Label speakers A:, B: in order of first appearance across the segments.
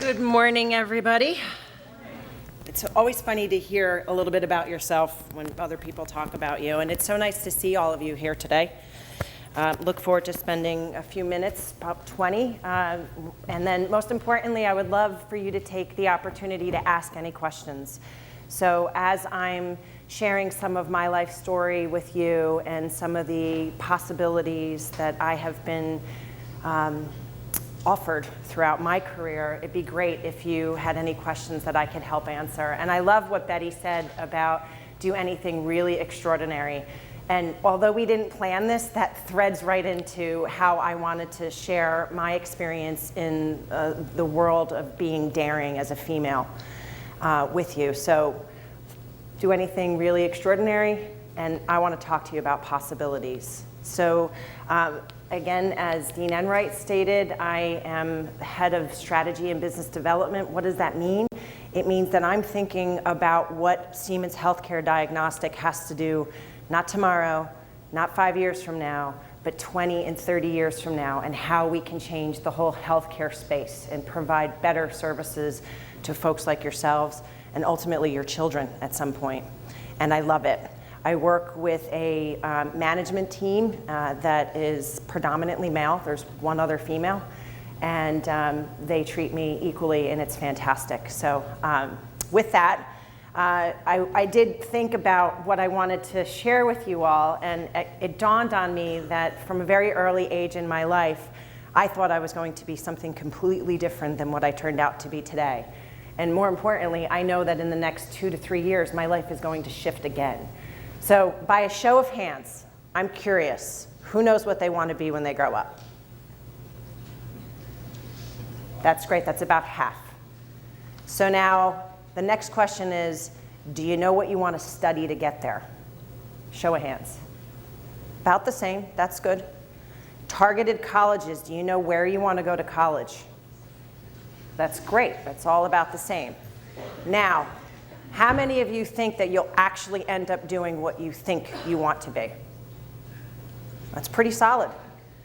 A: Good morning, everybody. It's always funny to hear a little bit about yourself when other people talk about you, and it's so nice to see all of you here today. Look forward to spending a few minutes, about 20, and then most importantly, I would love for you to take the opportunity to ask any questions. So as I'm sharing some of my life story with you and some of the possibilities that I have been offered throughout my career, it'd be great if you had any questions that I could help answer. And I love what Betty said about do anything really extraordinary. And although we didn't plan this, that threads right into how I wanted to share my experience in the world of being daring as a female with you. So do anything really extraordinary, and I want to talk to you about possibilities. So again, as Dean Enright stated, I am the head of strategy and business development. What does that mean? It means that I'm thinking about what Siemens Healthcare Diagnostic has to do, not tomorrow, not 5 years from now, but 20 and 30 years from now, and how we can change the whole healthcare space and provide better services to folks like yourselves and ultimately your children at some point. And I love it. I work with a management team that is predominantly male. There's one other female, and they treat me equally, and it's fantastic. So with that, I did think about what I wanted to share with you all, and it dawned on me that from a very early age in my life, I thought I was going to be something completely different than what I turned out to be today. And more importantly, I know that in the next 2 to 3 years, my life is going to shift again. So by a show of hands, I'm curious, who knows what they want to be when they grow up? That's great, that's about half. So now the next question is, do you know what you want to study to get there? Show of hands. About the same, that's good. Targeted colleges, do you know where you want to go to college? That's great, that's all about the same. Now, how many of you think that you'll actually end up doing what you think you want to be? That's pretty solid.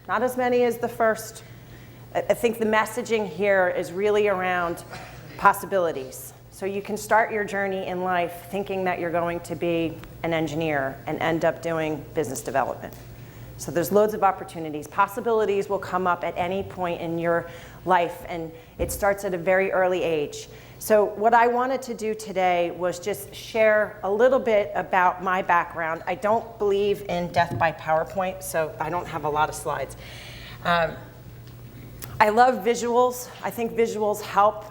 A: Not as many as the first. I think the messaging here is really around possibilities. So you can start your journey in life thinking that you're going to be an engineer and end up doing business development. So there's loads of opportunities. Possibilities will come up at any point in your life, and it starts at a very early age. So what I wanted to do today was just share a little bit about my background. I don't believe in death by PowerPoint, so I don't have a lot of slides. I love visuals. I think visuals help.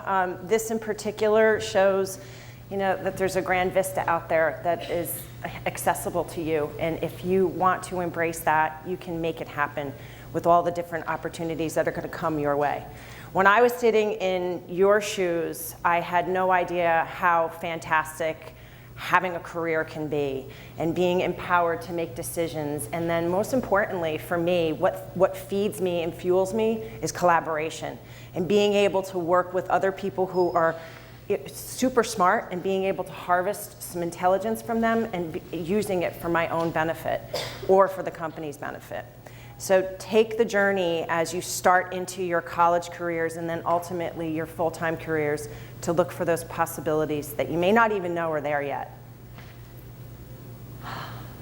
A: This in particular shows, that there's a grand vista out there that is accessible to you. And if you want to embrace that, you can make it happen with all the different opportunities that are going to come your way. When I was sitting in your shoes, I had no idea how fantastic having a career can be and being empowered to make decisions. And then most importantly for me, what feeds me and fuels me is collaboration and being able to work with other people who are super smart and being able to harvest some intelligence from them and using it for my own benefit or for the company's benefit. So take the journey as you start into your college careers and then ultimately your full-time careers to look for those possibilities that you may not even know are there yet.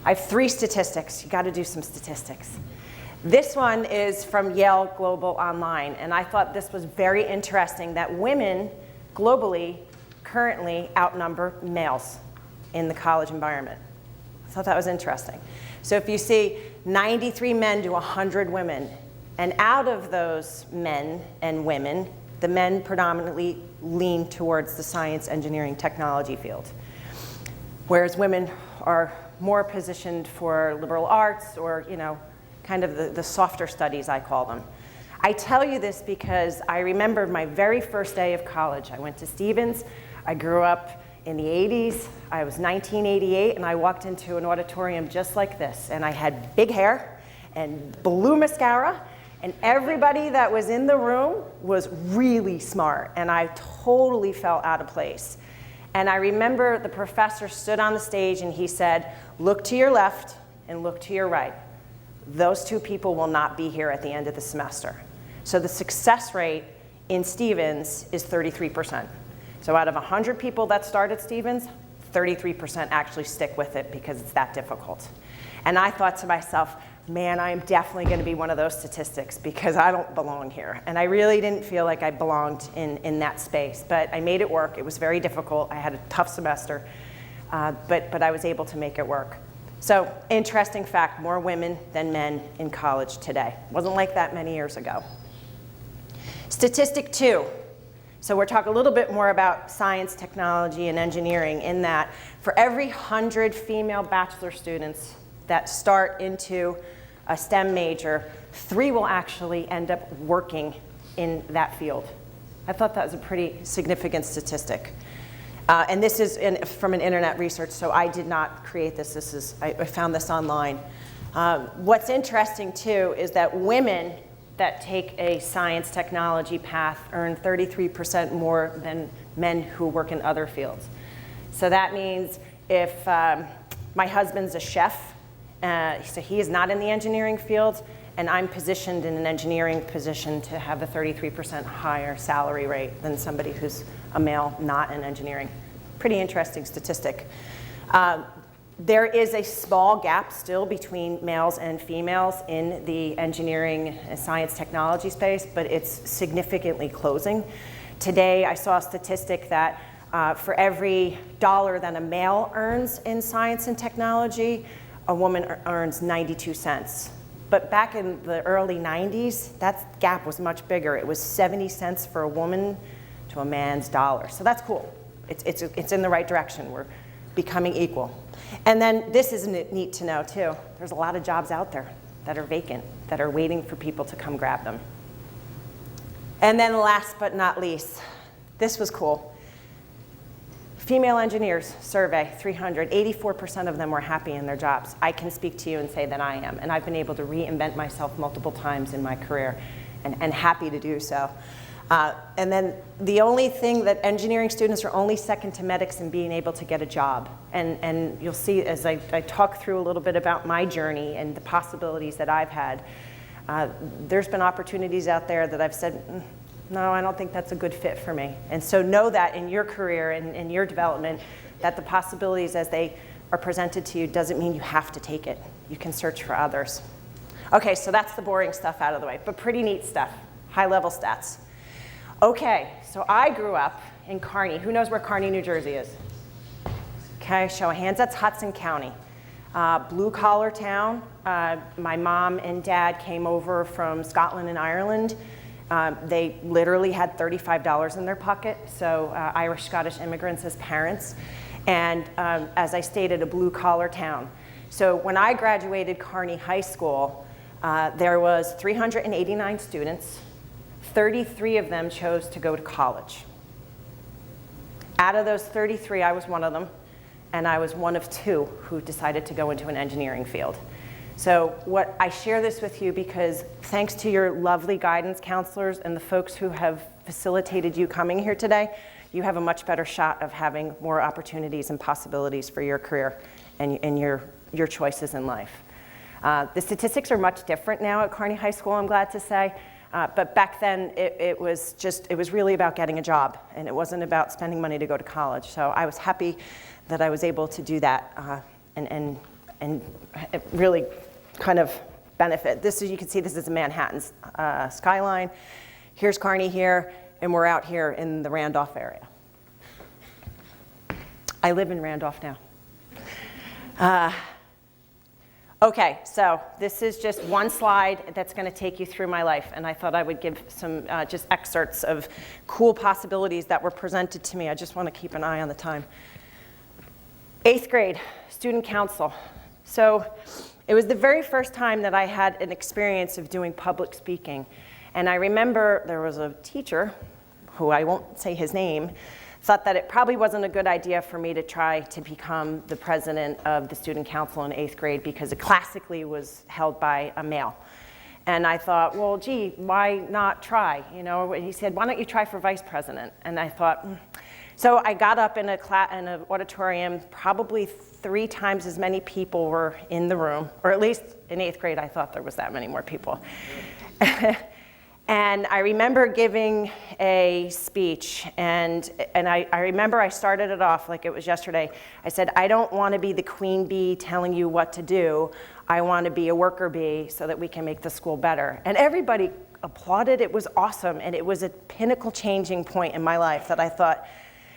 A: I have 3 statistics. You got to do some statistics. This one is from Yale Global Online, and I thought this was very interesting that women globally currently outnumber males in the college environment. I thought that was interesting. So if you see 93 men to 100 women, and out of those men and women, the men predominantly lean towards the science, engineering, technology field, whereas women are more positioned for liberal arts or, kind of the softer studies, I call them. I tell you this because I remember my very first day of college. I went to Stevens. I grew up in the 80s. I was 1988, and I walked into an auditorium just like this, and I had big hair and blue mascara, and everybody that was in the room was really smart, and I totally fell out of place. And I remember the professor stood on the stage and he said, look to your left and look to your right. Those 2 people will not be here at the end of the semester. So the success rate in Stevens is 33%. So out of 100 people that start at Stevens, 33% actually stick with it because it's that difficult. And I thought to myself, man, I am definitely going to be one of those statistics because I don't belong here. And I really didn't feel like I belonged in that space. But I made it work. It was very difficult. I had a tough semester, but I was able to make it work. So interesting fact, more women than men in college today. Wasn't like that many years ago. Statistic 2. So we're talking a little bit more about science, technology, and engineering in that for every 100 female bachelor students that start into a STEM major, 3 will actually end up working in that field. I thought that was a pretty significant statistic. And this is from an internet research, so I did not create this. I found this online. What's interesting too is that women that take a science technology path earn 33% more than men who work in other fields. So that means if my husband's a chef, so he is not in the engineering field, and I'm positioned in an engineering position to have a 33% higher salary rate than somebody who's a male not in engineering. Pretty interesting statistic. There is a small gap still between males and females in the engineering and science technology space, but it's significantly closing. Today I saw a statistic that for every dollar that a male earns in science and technology, a woman earns 92 cents. But back in the early 90s, that gap was much bigger. It was 70 cents for a woman to a man's dollar. So that's cool. It's in the right direction. We're becoming equal. And then this is neat to know too. There's a lot of jobs out there that are vacant, that are waiting for people to come grab them. And then last but not least, this was cool. Female engineers survey, 300, 84% of them were happy in their jobs. I can speak to you and say that I am, and I've been able to reinvent myself multiple times in my career, and happy to do so. And then the only thing that engineering students are only second to medics in being able to get a job. And you'll see as I talk through a little bit about my journey and the possibilities that I've had, there's been opportunities out there that I've said, no, I don't think that's a good fit for me. And so know that in your career and in your development, that the possibilities as they are presented to you doesn't mean you have to take it. You can search for others. Okay, so that's the boring stuff out of the way, but pretty neat stuff, high-level stats. Okay, so I grew up in Kearney. Who knows where Kearney, New Jersey is? Okay, show of hands, that's Hudson County. Blue-collar town. My mom and dad came over from Scotland and Ireland. They literally had $35 in their pocket, so Irish-Scottish immigrants as parents. And as I stated, a blue-collar town. So when I graduated Kearney High School, there was 389 students. 33 of them chose to go to college. Out of those 33, I was one of them, and I was one of 2 who decided to go into an engineering field. So what I share this with you because thanks to your lovely guidance counselors and the folks who have facilitated you coming here today, you have a much better shot of having more opportunities and possibilities for your career and your choices in life. The statistics are much different now at Kearney High School, I'm glad to say. But back then, it was really about getting a job, and it wasn't about spending money to go to college. So I was happy that I was able to do that and it really kind of benefit. This, as you can see, this is a Manhattan's skyline. Here's Kearney here, and we're out here in the Randolph area. I live in Randolph now. Okay, so this is just one slide that's going to take you through my life, and I thought I would give some just excerpts of cool possibilities that were presented to me. I just want to keep an eye on the time. 8th grade, student council. So it was the very first time that I had an experience of doing public speaking, and I remember there was a teacher, who I won't say his name, thought that it probably wasn't a good idea for me to try to become the president of the student council in 8th grade because it classically was held by a male. And I thought, well, gee, why not try? You know, he said, why don't you try for vice president? And I thought, So I got up in an auditorium, probably 3 times as many people were in the room, or at least in 8th grade I thought there was that many more people. And I remember giving a speech, and I remember I started it off like it was yesterday. I said, I don't want to be the queen bee telling you what to do. I want to be a worker bee so that we can make the school better. And everybody applauded. It was awesome, and it was a pinnacle changing point in my life that I thought,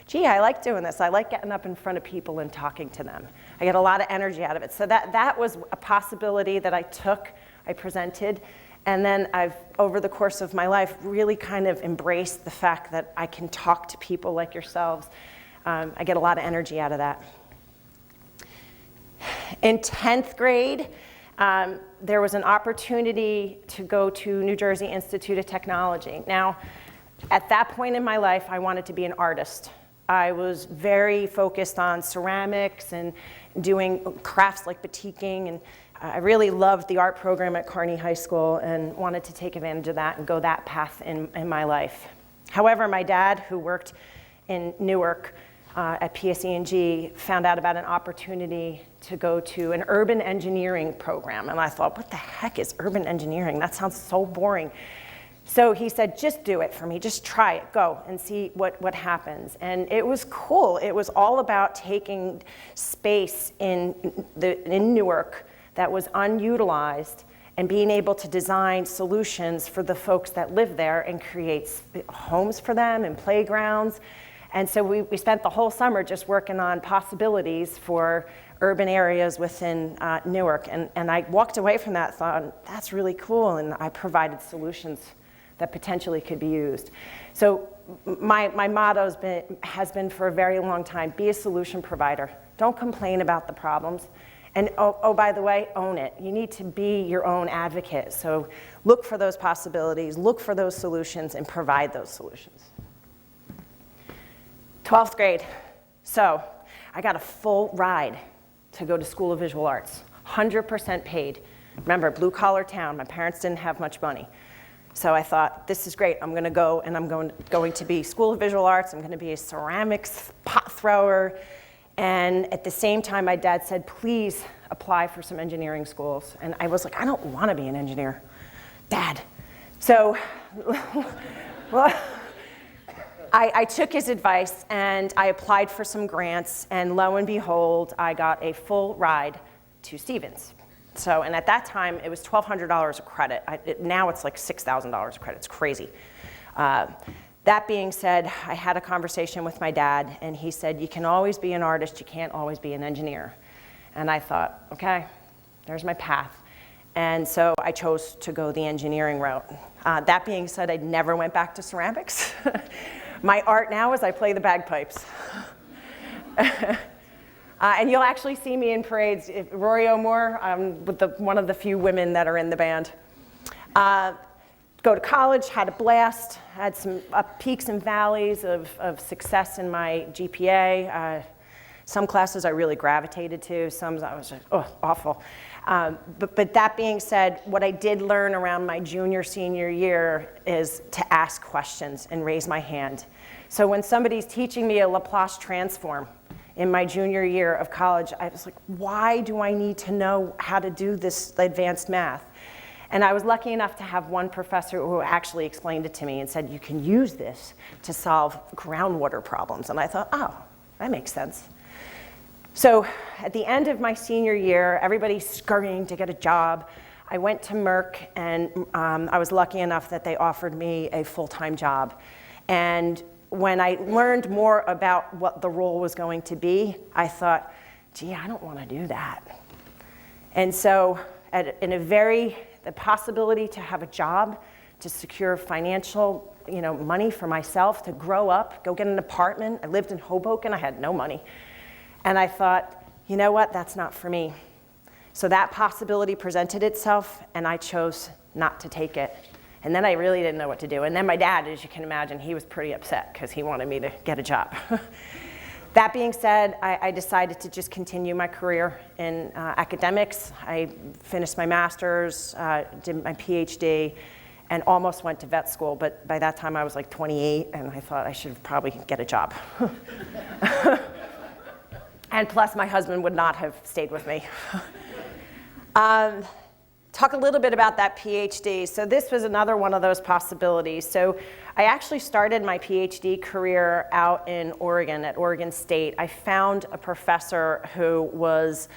A: gee, I like doing this. I like getting up in front of people and talking to them. I get a lot of energy out of it. So that was a possibility that I took, I presented. And then I've, over the course of my life, really kind of embraced the fact that I can talk to people like yourselves. I get a lot of energy out of that. In 10th grade, there was an opportunity to go to New Jersey Institute of Technology. Now, at that point in my life, I wanted to be an artist. I was very focused on ceramics and doing crafts like batiking, and I really loved the art program at Kearney High School and wanted to take advantage of that and go that path in my life. However, my dad, who worked in Newark at PSE&G, found out about an opportunity to go to an urban engineering program. And I thought, what the heck is urban engineering? That sounds so boring. So he said, just do it for me. Just try it. Go and see what happens. And it was cool. It was all about taking space in Newark that was unutilized and being able to design solutions for the folks that live there and create homes for them and playgrounds. And so we spent the whole summer just working on possibilities for urban areas within Newark. And I walked away from that thought, that's really cool. And I provided solutions that potentially could be used. So my motto has been for a very long time, be a solution provider. Don't complain about the problems. And oh, by the way, own it. You need to be your own advocate. So look for those possibilities, look for those solutions, and provide those solutions. 12th grade. So I got a full ride to go to School of Visual Arts, 100% paid. Remember, blue collar town. My parents didn't have much money. So I thought, this is great. I'm going to go, and I'm going to be School of Visual Arts. I'm going to be a ceramics pot thrower. And at the same time, my dad said, please apply for some engineering schools. And I was like, I don't want to be an engineer, Dad. So well, I took his advice, and I applied for some grants. And lo and behold, I got a full ride to Siemens. So, and at that time, it was $1,200 a credit. Now it's like $6,000 a credit. It's crazy. That being said, I had a conversation with my dad, and he said, you can always be an artist, you can't always be an engineer. And I thought, okay, there's my path. And so I chose to go the engineering route. That being said, I never went back to ceramics. My art now is I play the bagpipes. And you'll actually see me in parades. Rory O'More, with one of the few women that are in the band. Go to college, had a blast, had some peaks and valleys of success in my GPA. Some classes I really gravitated to, some I was just, awful. But that being said, what I did learn around my junior, senior year is to ask questions and raise my hand. So when somebody's teaching me a Laplace transform in my junior year of college, I was like, why do I need to know how to do this advanced math? And I was lucky enough to have one professor who actually explained it to me and said, you can use this to solve groundwater problems. And I thought, oh, that makes sense. So at the end of my senior year, everybody's scurrying to get a job. I went to Merck, and I was lucky enough that they offered me a full-time job. And when I learned more about what the role was going to be, I thought, gee, I don't want to do that. And so the possibility to have a job, to secure financial money for myself, to grow up, go get an apartment. I lived in Hoboken, I had no money. And I thought, you know what, that's not for me. So that possibility presented itself, and I chose not to take it. And then I really didn't know what to do. And then my dad, as you can imagine, he was pretty upset because he wanted me to get a job. That being said, I decided to just continue my career in academics. I finished my master's, did my PhD, and almost went to vet school. But by that time, I was like 28, and I thought I should probably get a job. And plus, my husband would not have stayed with me. talk a little bit about that PhD. So this was another one of those possibilities. So I actually started my PhD career out in Oregon, at Oregon State. I found a professor who was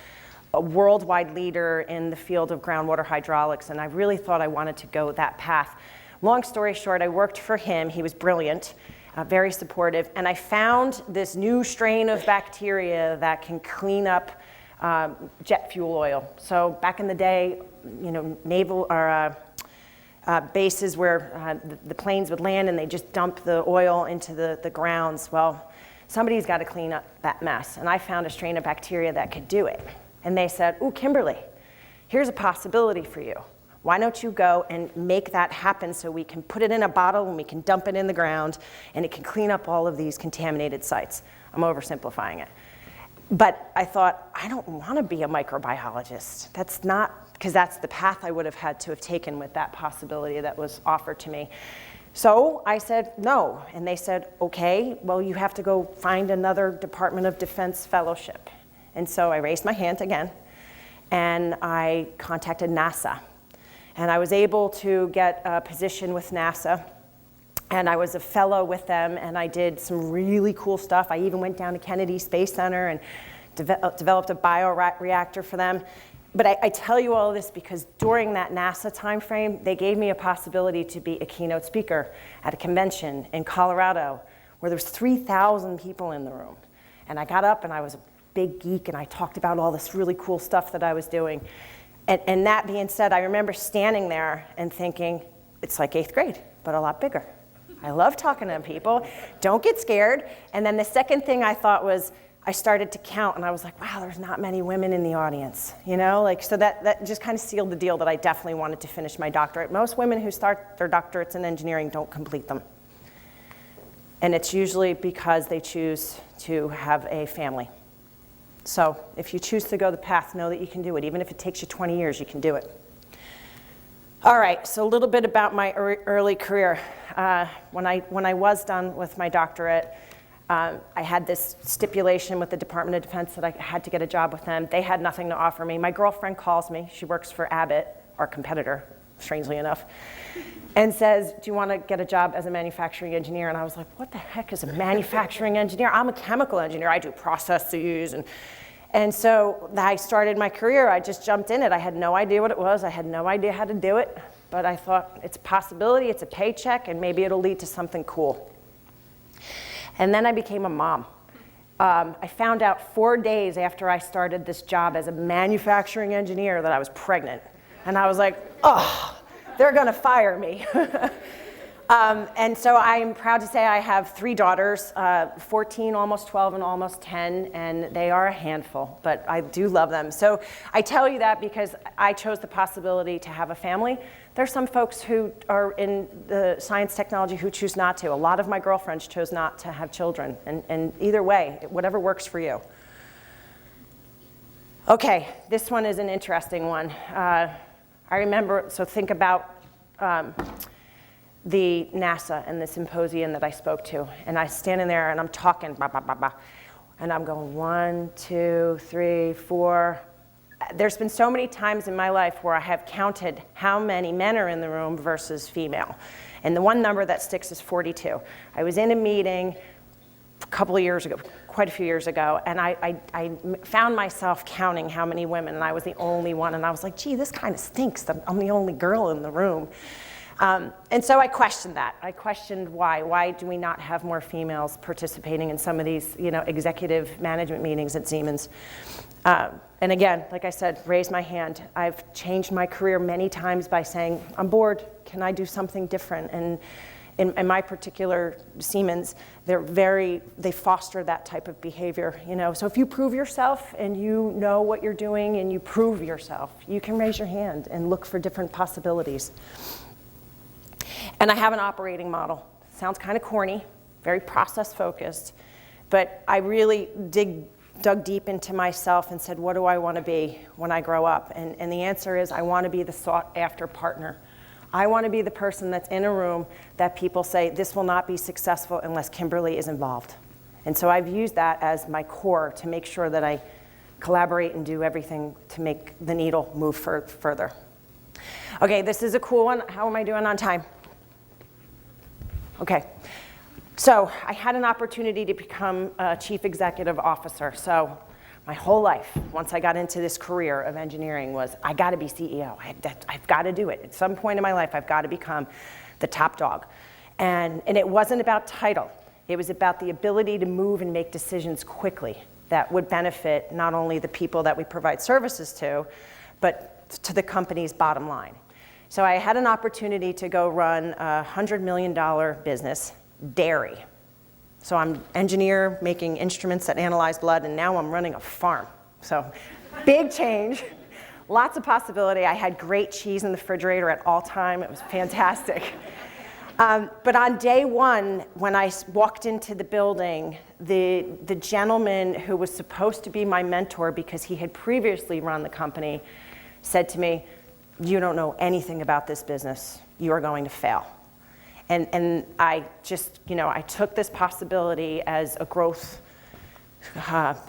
A: a worldwide leader in the field of groundwater hydraulics, and I really thought I wanted to go that path. Long story short, I worked for him. He was brilliant, very supportive, and I found this new strain of bacteria that can clean up jet fuel oil. So back in the day, naval or bases where the planes would land and they just dump the oil into the grounds. Well, somebody's got to clean up that mess. And I found a strain of bacteria that could do it. And they said, ooh, Kimberly, here's a possibility for you. Why don't you go and make that happen so we can put it in a bottle and we can dump it in the ground and it can clean up all of these contaminated sites. I'm oversimplifying it. But I thought, I don't want to be a microbiologist. That's not, because that's the path I would have had to have taken with that possibility that was offered to me. So I said no, and they said, okay, well, you have to go find another Department of Defense fellowship. And so I raised my hand again, and I contacted NASA. And I was able to get a position with NASA, and I was a fellow with them, and I did some really cool stuff. I even went down to Kennedy Space Center and developed a bioreactor for them. But I tell you all this because during that NASA timeframe, they gave me a possibility to be a keynote speaker at a convention in Colorado where there was 3,000 people in the room. And I got up and I was a big geek and I talked about all this really cool stuff that I was doing. And that being said, I remember standing there and thinking, it's like 8th grade, but a lot bigger. I love talking to people. Don't get scared. And then the second thing I thought was, I started to count and I was like, wow, there's not many women in the audience, so that just kind of sealed the deal that I definitely wanted to finish my doctorate. Most women who start their doctorates in engineering don't complete them. And it's usually because they choose to have a family. So if you choose to go the path, know that you can do it. Even if it takes you 20 years, you can do it. All right, so a little bit about my early career. When I was done with my doctorate, I had this stipulation with the Department of Defense that I had to get a job with them. They had nothing to offer me. My girlfriend calls me. She works for Abbott, our competitor, strangely enough, and says, do you want to get a job as a manufacturing engineer? And I was like, what the heck is a manufacturing engineer? I'm a chemical engineer. I do processes. And so I started my career. I just jumped in it. I had no idea what it was. I had no idea how to do it. But I thought, it's a possibility, it's a paycheck, and maybe it'll lead to something cool. And then I became a mom. I found out 4 days after I started this job as a manufacturing engineer that I was pregnant. And I was like, oh, they're going to fire me. And so I'm proud to say I have 3 daughters, 14, almost 12, and almost 10, and they are a handful, but I do love them. So I tell you that because I chose the possibility to have a family. There's some folks who are in the science technology who choose not to. A lot of my girlfriends chose not to have children, and either way, whatever works for you. Okay, this one is an interesting one. I remember, so think about the NASA and the symposium that I spoke to. And I'm standing there and I'm talking, bah, bah, bah, bah, and I'm going 1, 2, 3, 4. There's been so many times in my life where I have counted how many men are in the room versus female. And the one number that sticks is 42. I was in a meeting a couple of years ago, quite a few years ago, and I found myself counting how many women, and I was the only one. And I was like, gee, this kind of stinks. I'm the only girl in the room. And so I questioned that. I questioned why. Why do we not have more females participating in some of these, executive management meetings at Siemens? And again, like I said, raise my hand. I've changed my career many times by saying, I'm bored. Can I do something different? And in my particular Siemens, they foster that type of behavior. So if you prove yourself and you know what you're doing and you prove yourself, you can raise your hand and look for different possibilities. And I have an operating model. Sounds kind of corny, very process focused, but I really dug deep into myself and said, what do I want to be when I grow up? And the answer is, I want to be the sought after partner. I want to be the person that's in a room that people say, this will not be successful unless Kimberly is involved. And so I've used that as my core to make sure that I collaborate and do everything to make the needle move further. Okay, this is a cool one. How am I doing on time? Okay. So I had an opportunity to become a chief executive officer. So my whole life, once I got into this career of engineering, was I got to be CEO. I've got to do it. At some point in my life, I've got to become the top dog. And it wasn't about title. It was about the ability to move and make decisions quickly that would benefit not only the people that we provide services to, but to the company's bottom line. So I had an opportunity to go run a $100 million business, dairy. So I'm engineer making instruments that analyze blood, and now I'm running a farm. So big change, lots of possibility. I had great cheese in the refrigerator at all time. It was fantastic. But on day one, when I walked into the building, the gentleman who was supposed to be my mentor because he had previously run the company said to me, "You don't know anything about this business. You are going to fail." And I just, I took this possibility as a growth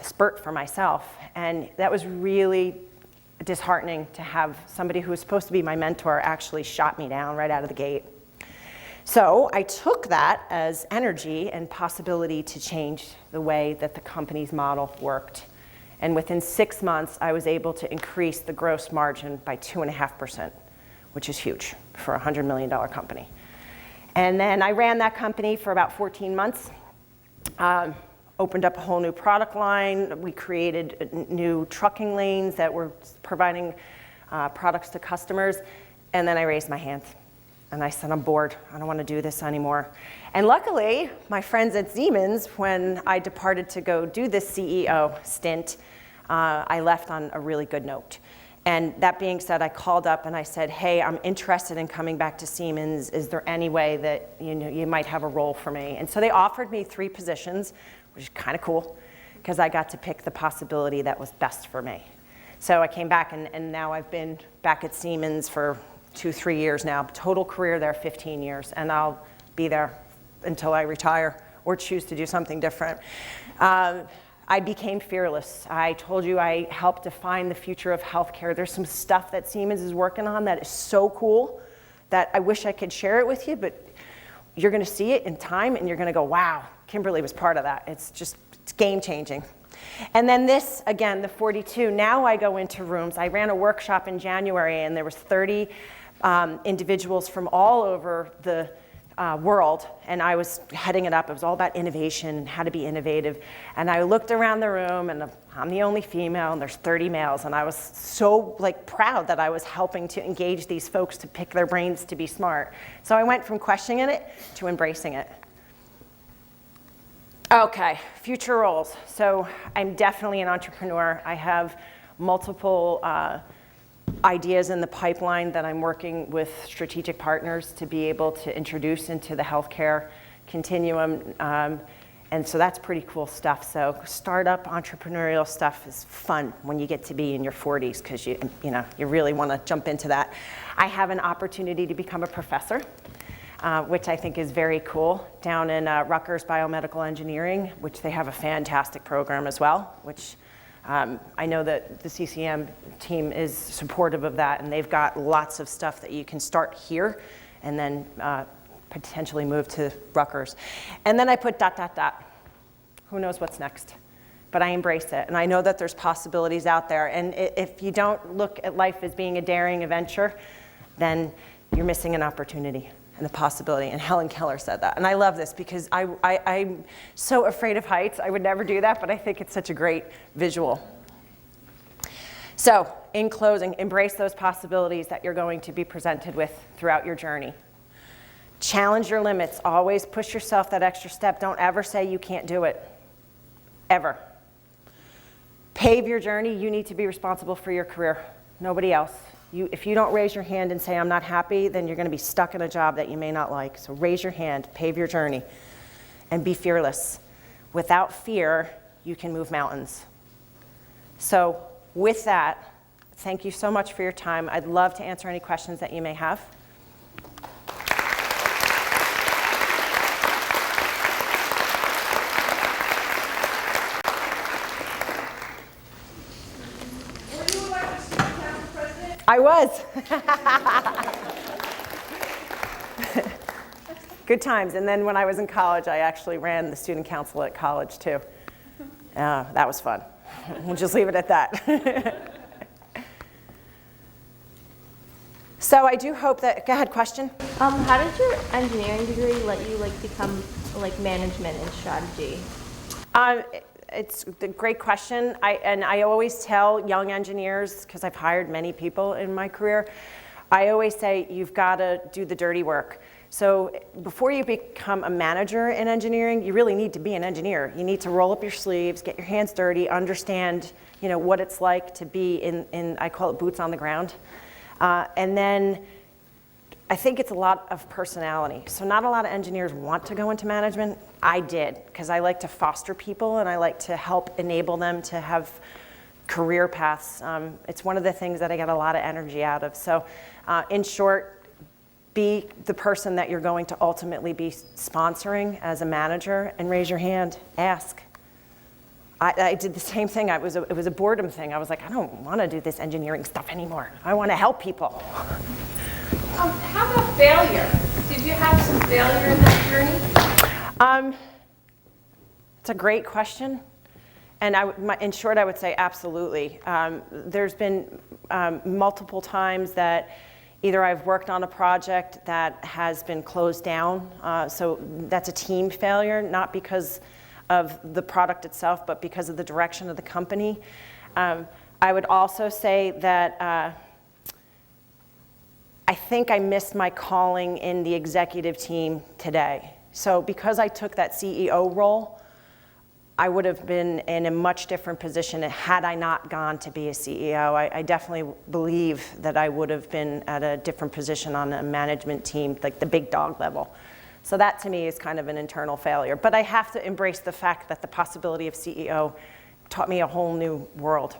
A: spurt for myself. And that was really disheartening to have somebody who was supposed to be my mentor actually shot me down right out of the gate. So I took that as energy and possibility to change the way that the company's model worked. And within 6 months, I was able to increase the gross margin by 2.5%, which is huge for a $100 million company. And then I ran that company for about 14 months, opened up a whole new product line. We created new trucking lanes that were providing products to customers. And then I raised my hand. And I said, I'm bored. I don't want to do this anymore. And luckily, my friends at Siemens, when I departed to go do this CEO stint, I left on a really good note. And that being said, I called up and I said, hey, I'm interested in coming back to Siemens. Is there any way that you might have a role for me? And so they offered me 3 positions, which is kind of cool, because I got to pick the possibility that was best for me. So I came back, and now I've been back at Siemens for 2-3 years now. Total career there, 15 years. And I'll be there until I retire or choose to do something different. I became fearless. I told you I helped define the future of healthcare. There's some stuff that Siemens is working on that is so cool that I wish I could share it with you, but you're going to see it in time and you're going to go, wow, Kimberly was part of that. It's game changing. And then this, again, the 42, now I go into rooms. I ran a workshop in January and there was 30 individuals from all over the world, and I was heading it up. It was all about innovation and how to be innovative. And I looked around the room, and I'm the only female, and there's 30 males, and I was so proud that I was helping to engage these folks to pick their brains to be smart. So I went from questioning it to embracing it. Okay, future roles. So I'm definitely an entrepreneur. I have multiple ideas in the pipeline that I'm working with strategic partners to be able to introduce into the healthcare continuum. And so that's pretty cool stuff. So startup entrepreneurial stuff is fun when you get to be in your 40s because you really want to jump into that. I have an opportunity to become a professor, which I think is very cool, down in Rutgers Biomedical Engineering, which they have a fantastic program as well, which I know that the CCM team is supportive of that, and they've got lots of stuff that you can start here and then potentially move to Rutgers. And then I put ... Who knows what's next? But I embrace it, and I know that there's possibilities out there. And if you don't look at life as being a daring adventure, then you're missing an opportunity and a possibility. And Helen Keller said that. And I love this because I'm so afraid of heights. I would never do that, but I think it's such a great visual. So in closing, embrace those possibilities that you're going to be presented with throughout your journey. Challenge your limits. Always push yourself that extra step. Don't ever say you can't do it. Ever. Pave your journey. You need to be responsible for your career. Nobody else. If you don't raise your hand and say, I'm not happy, then you're going to be stuck in a job that you may not like. So raise your hand, pave your journey, and be fearless. Without fear, you can move mountains. So with that, thank you so much for your time. I'd love to answer any questions that you may have. I was. Good times. And then when I was in college, I actually ran the student council at college too. That was fun. We'll just leave it at that. So I do hope that, go ahead, question?
B: How did your engineering degree let you become management and strategy?
A: It's a great question. I always tell young engineers, because I've hired many people in my career, I always say you've got to do the dirty work. So before you become a manager in engineering, you really need to be an engineer. You need to roll up your sleeves, get your hands dirty, understand what it's like to be in I call it boots on the ground. And then I think it's a lot of personality. So not a lot of engineers want to go into management. I did, because I like to foster people and I like to help enable them to have career paths. It's one of the things that I get a lot of energy out of. So in short, be the person that you're going to ultimately be sponsoring as a manager and raise your hand, ask. I did the same thing. It was a boredom thing. I was like, I don't want to do this engineering stuff anymore. I want to help people.
C: How about failure? Did you have some failure in that journey?
A: It's a great question. And in short, I would say absolutely. There's been multiple times that either I've worked on a project that has been closed down. So that's a team failure, not because of the product itself, but because of the direction of the company. I would also say that I think I missed my calling in the executive team today. So because I took that CEO role, I would have been in a much different position had I not gone to be a CEO. I definitely believe that I would have been at a different position on a management team, like the big dog level. So that to me is kind of an internal failure. But I have to embrace the fact that the possibility of CEO taught me a whole new world.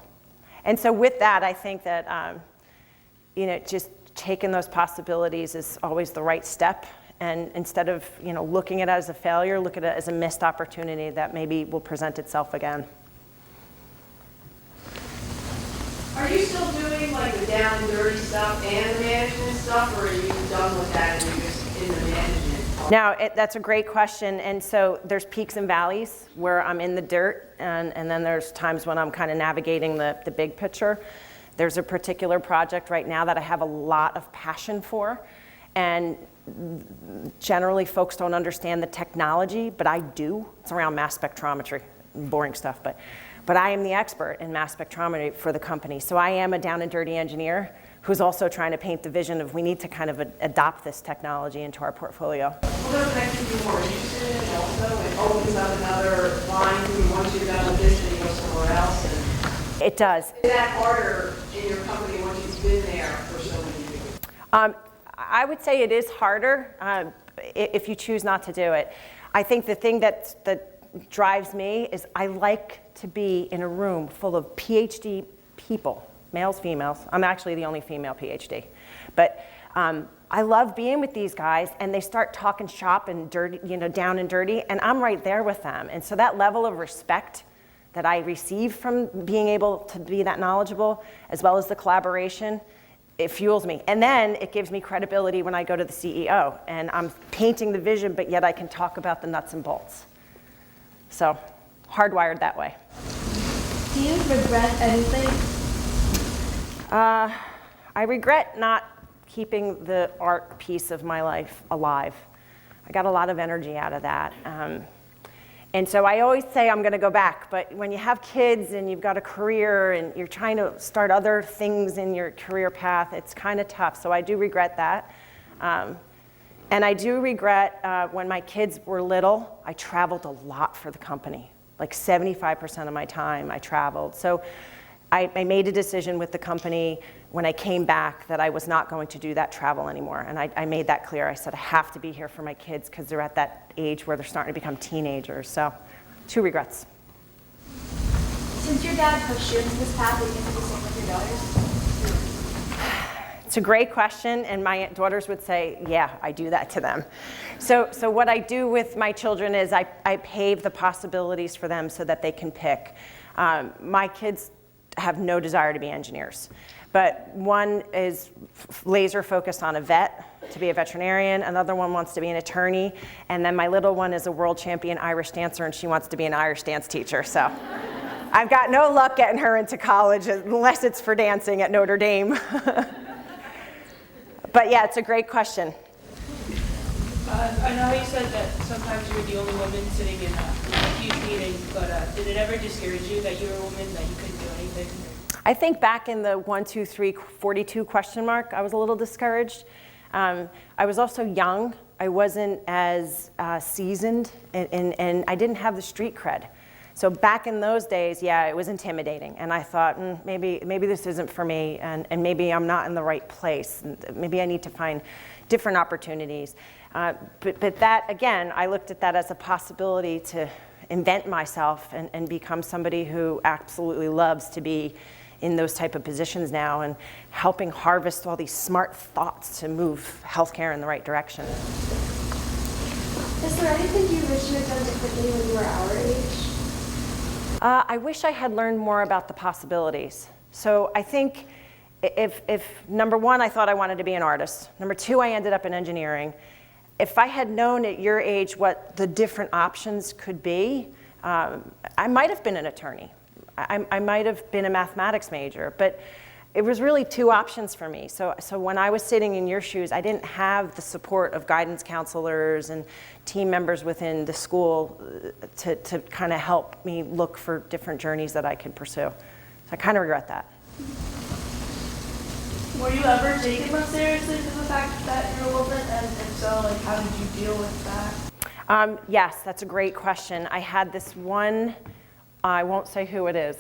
A: And so with that, I think that just taking those possibilities is always the right step. And instead of looking at it as a failure, look at it as a missed opportunity that maybe will present itself again.
C: Are you still doing the down and dirty stuff and the management stuff, or are you done with that and you're just in the management?
A: Now, that's a great question. And so there's peaks and valleys where I'm in the dirt, and then there's times when I'm kind of navigating the big picture. There's a particular project right now that I have a lot of passion for. And generally, folks don't understand the technology, but I do. It's around mass spectrometry, boring stuff, but I am the expert in mass spectrometry for the company. So I am a down and dirty engineer who's also trying to paint the vision of we need to kind of adopt this technology into our portfolio.
C: Well, doesn't that keep you more interested in it also? It opens up another line for you once you're done with this and you go somewhere else. And
A: it does.
C: Is that harder in your company once you've been there for so many years?
A: I would say it is harder if you choose not to do it. I think the thing that drives me is I like to be in a room full of PhD people, males, females. I'm actually the only female PhD. But I love being with these guys, and they start talking shop and dirty, down and dirty, and I'm right there with them. And so that level of respect that I receive from being able to be that knowledgeable, as well as the collaboration, it fuels me. And then it gives me credibility when I go to the CEO and I'm painting the vision, but yet I can talk about the nuts and bolts. So, hardwired that way.
B: Do you regret anything?
A: I regret not keeping the art piece of my life alive. I got a lot of energy out of that. And so I always say I'm going to go back, but when you have kids and you've got a career and you're trying to start other things in your career path, it's kind of tough. So I do regret that. And I do regret when my kids were little, I traveled a lot for the company. Like 75% of my time I traveled. So I made a decision with the company when I came back that I was not going to do that travel anymore. And I made that clear. I said, I have to be here for my kids because they're at that age where they're starting to become teenagers. So 2 regrets.
B: Since your dad pushed you into this path, are you going to do the same with your daughters?
A: It's a great question, and my daughters would say, yeah, I do that to them. So what I do with my children is I pave the possibilities for them so that they can pick. My kids have no desire to be engineers. but one is laser focused on a vet, to be a veterinarian. Another one wants to be an attorney. And then my little one is a world champion Irish dancer, and she wants to be an Irish dance teacher. So I've got no luck getting her into college unless it's for dancing at Notre Dame. But yeah, it's a great question.
D: I know you said that sometimes you were the only woman sitting in a huge meeting, but did it ever discourage you that you were a woman, that you couldn't do anything?
A: I think back in the 1, 2, 3, 42 question mark, I was a little discouraged. I was also young. I wasn't as seasoned, and I didn't have the street cred. So back in those days, yeah, it was intimidating. And I thought, maybe this isn't for me, and maybe I'm not in the right place. And maybe I need to find different opportunities. But that, again, I looked at that as a possibility to invent myself and become somebody who absolutely loves to be in those type of positions now, and helping harvest all these smart thoughts to move healthcare in the right direction.
B: Is there anything you wish you had done differently when you were our age?
A: I wish I had learned more about the possibilities. So I think if number one, I thought I wanted to be an artist. Number two, I ended up in engineering. If I had known at your age what the different options could be, I might have been an attorney. I might have been a mathematics major, but it was really two options for me. So when I was sitting in your shoes, I didn't have the support of guidance counselors and team members within the school to kind of help me look for different journeys that I could pursue. So I kind of regret that.
D: Were you ever taken less seriously to the fact that you're a woman, and if so, like, how did you deal with that?
A: Yes, that's a great question. I had this one, I won't say who it is,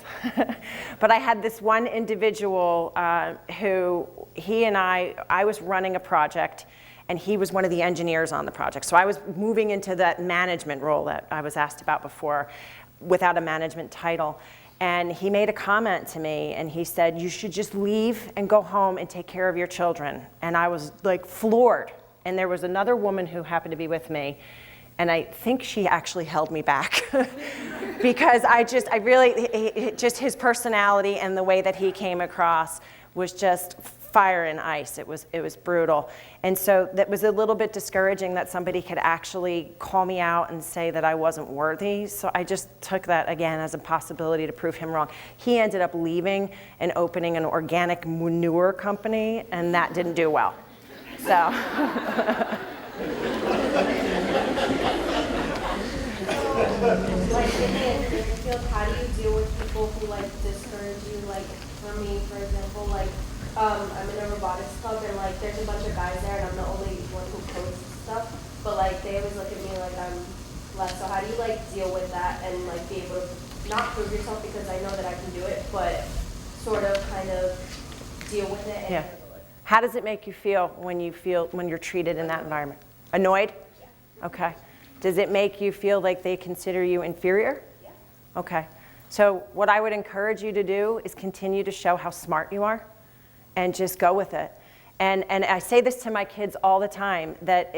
A: but I had this one individual who, he and I was running a project, and he was one of the engineers on the project. So I was moving into that management role that I was asked about before without a management title. And he made a comment to me, and he said, "You should just leave and go home and take care of your children." And I was like floored. And there was another woman who happened to be with me, and I think she actually held me back because I really, just his personality and the way that he came across was just fire and ice. It was brutal. And so that was a little bit discouraging that somebody could actually call me out and say that I wasn't worthy. So I just took that again as a possibility to prove him wrong. He ended up leaving and opening an organic manure company, and that didn't do well. So.
B: Like in the field, how do you deal with people who like discourage you? Like for me, for example, like I'm in a robotics club, and like there's a bunch of guys there, and I'm the only one who codes stuff. But like they always look at me like I'm less. So how do you like deal with that and like be able to not prove yourself because I know that I can do it, but sort of kind of deal with it and
A: Yeah.
B: handle it?
A: How does it make you feel when you're treated in that environment? Annoyed?
B: Yeah.
A: Okay. Does it make you feel like they consider you inferior?
B: Yeah.
A: Okay. So what I would encourage you to do is continue to show how smart you are and just go with it. And I say this to my kids all the time, that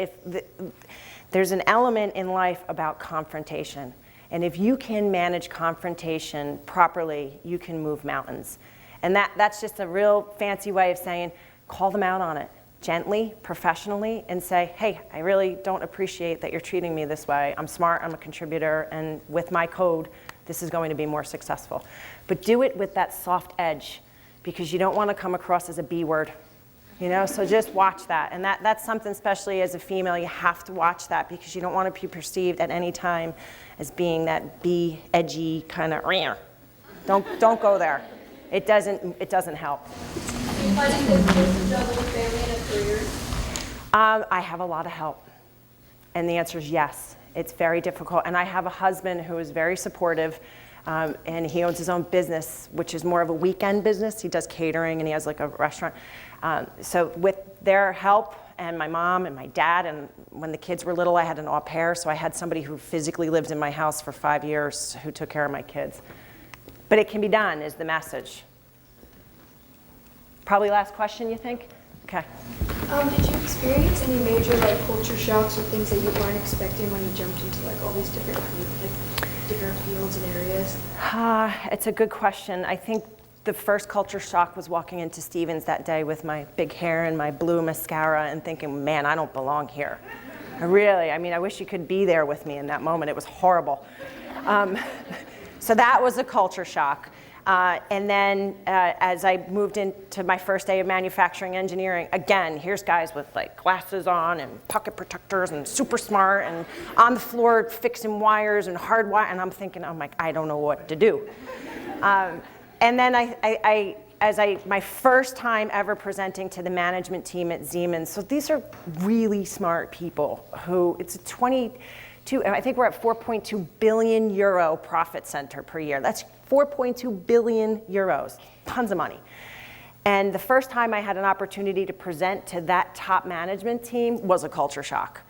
A: there's an element in life about confrontation. And if you can manage confrontation properly, you can move mountains. And that's just a real fancy way of saying, call them out on it. Gently, professionally, and say, hey, I really don't appreciate that you're treating me this way. I'm smart, I'm a contributor, and with my code, this is going to be more successful. But do it with that soft edge, because you don't want to come across as a B word. You know, so just watch that. And that's something, especially as a female, you have to watch that, because you don't want to be perceived at any time as being that B, edgy kind of, don't go there. It doesn't help.
B: Do you find it difficult to juggle a family and a career?
A: I have a lot of help. And the answer is yes. It's very difficult. And I have a husband who is very supportive, and he owns his own business, which is more of a weekend business. He does catering, and he has like a restaurant. So with their help, and my mom and my dad, and when the kids were little, I had an au pair, so I had somebody who physically lived in my house for 5 years who took care of my kids. But it can be done, is the message. Probably last question, you think? Okay.
E: Did you experience any major like culture shocks or things that you weren't expecting when you jumped into like all these different fields and areas?
A: It's a good question. I think the first culture shock was walking into Stevens that day with my big hair and my blue mascara and thinking, man, I don't belong here. I wish you could be there with me in that moment. It was horrible. So that was a culture shock. And then as I moved into my first day of manufacturing engineering, again, here's guys with like glasses on and pocket protectors and super smart and on the floor fixing wires and hard wire, and I'm thinking, I'm like, I don't know what to do. And then my first time ever presenting to the management team at Siemens, so these are really smart people who, it's a I think we're at 4.2 billion euro profit center per year. That's 4.2 billion euros, tons of money. And the first time I had an opportunity to present to that top management team was a culture shock.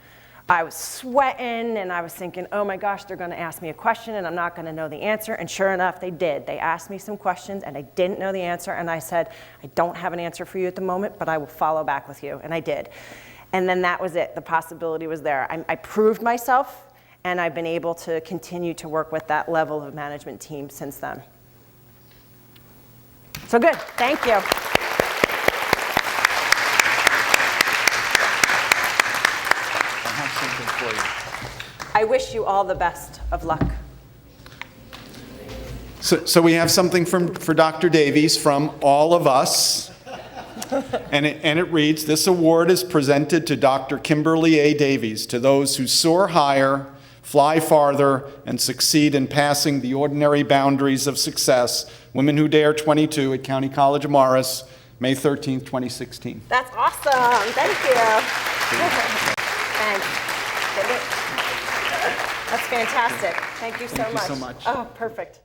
A: I was sweating and I was thinking, oh my gosh, they're gonna ask me a question and I'm not gonna know the answer. And sure enough, they did. They asked me some questions and I didn't know the answer. And I said, I don't have an answer for you at the moment, but I will follow back with you. And I did. And then that was it. The possibility was there. I proved myself. And I've been able to continue to work with that level of management team since then. So good, thank you.
F: I have something for you.
A: I wish you all the best of luck.
F: So we have something for Dr. Davies from all of us. And it reads, this award is presented to Dr. Kimberley A. Davies, to those who soar higher, fly farther, and succeed in passing the ordinary boundaries of success. Women Who Dare 22 at County College of Morris, May 13th, 2016.
A: That's awesome, thank you. Thanks. That's fantastic. Thank you so much.
F: Thank you so much.
A: Oh, perfect.